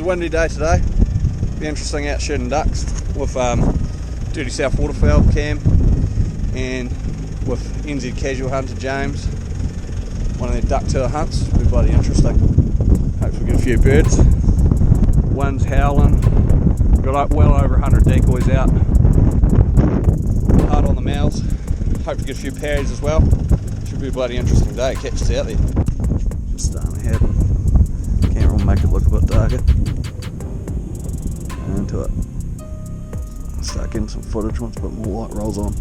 a windy day today. Be interesting out shooting ducks with Dirty South Waterfowl Cam and with NZ Casual Hunter James. One of their duck tour hunts. Be bloody interesting. Hopefully get a few birds. Wind's howling. Got like well over 100 decoys out. Hard on the mouths. Hopefully get a few parries as well. Should be a bloody interesting day. Catch us out there. Just starting to happen. Camera will make it look a bit darker. Into it. Start getting some footage once a bit more light rolls on.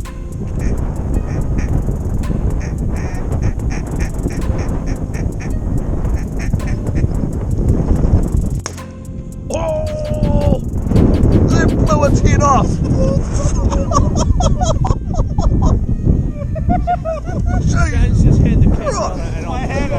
Oh! That blew its head off! James just had the camera on it and I had it.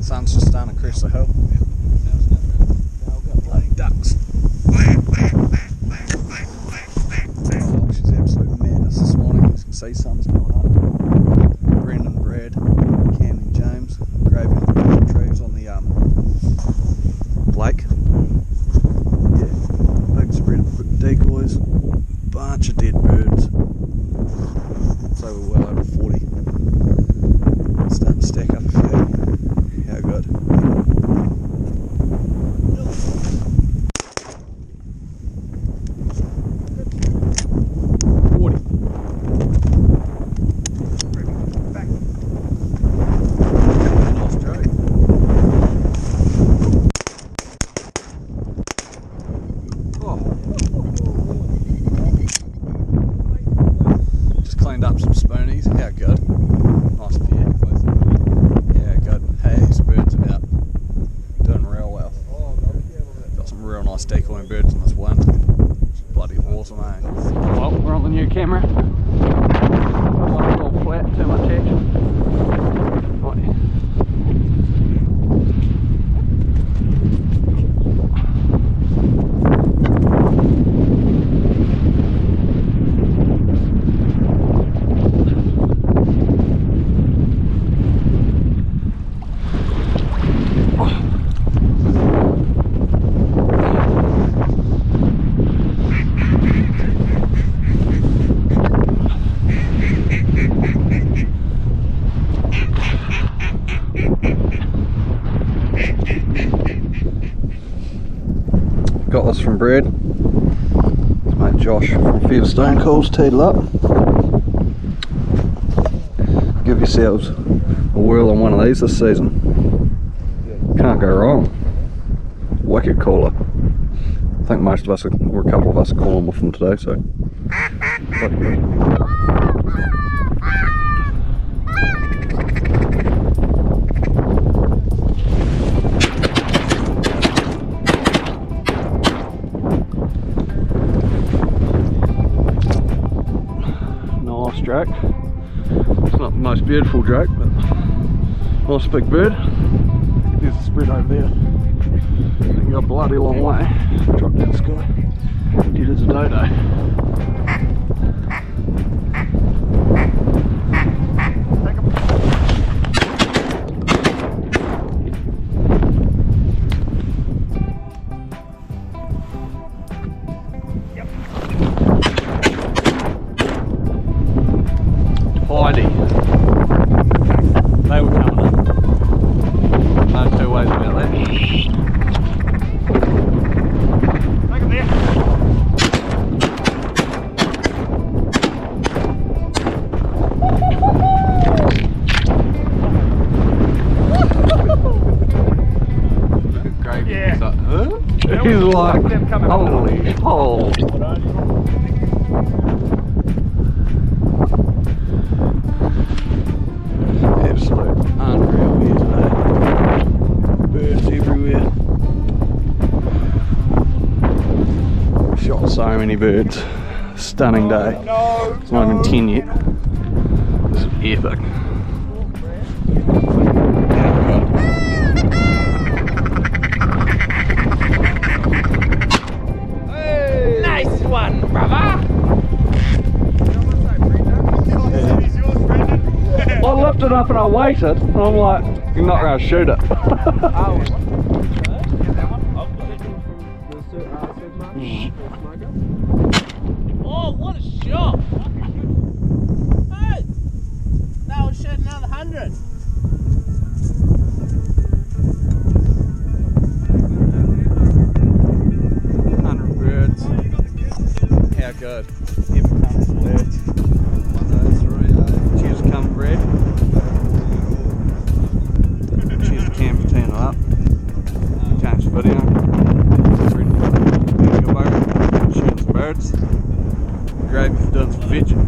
Sun's just starting to crest the hill. We've got bloody ducks. Oh, she's absolute madness this morning. As you can see, sun's going up. Brendan, Brad, Cam and James graving the retrieves on the lake. Yeah, big spread of decoys, bunch of dead birds. So we're well over 40. Starting to stack up a few. How good. 40. Back. Nice drove. Oh. Just cleaned up some spoonies. How good. Nice pair. Yeah, good. Hey, birds about doing real well. Got some real nice decoying birds in this one. It's bloody awesome, eh? Well, we're on the new camera. One all flat, too much action. Right. Got this from Brad. It's mate Josh from Featherstone Calls teed it up. Give yourselves a whirl on one of these this season. Can't go wrong. Wicked cooler. I think most of us, or a couple of us, are calling with them today, so bloody good. Drake. It's not the most beautiful drake, but nice big bird. There's the spread over there. You got a bloody long way. Drop that sky. Did as a dodo. Heidi. They were coming up. No two ways about that. Take him there. Gravy. Yeah. Huh? He's like, holy hole. Absolute unreal here today. Birds everywhere. Shot so many birds. Stunning day. It's not even 10 yet. This is epic. Nice one, brother. I lifted up and I waited, and I'm like, you're not going to shoot it. Oh, what a shot! Hey, that would shoot another 100. Birds. How good. Here comes the lads. 103, cheers, come bread. Cheers to Cam for teeing it up. Change the video. Ready to go shooting some birds. Gravy for doing some fishing.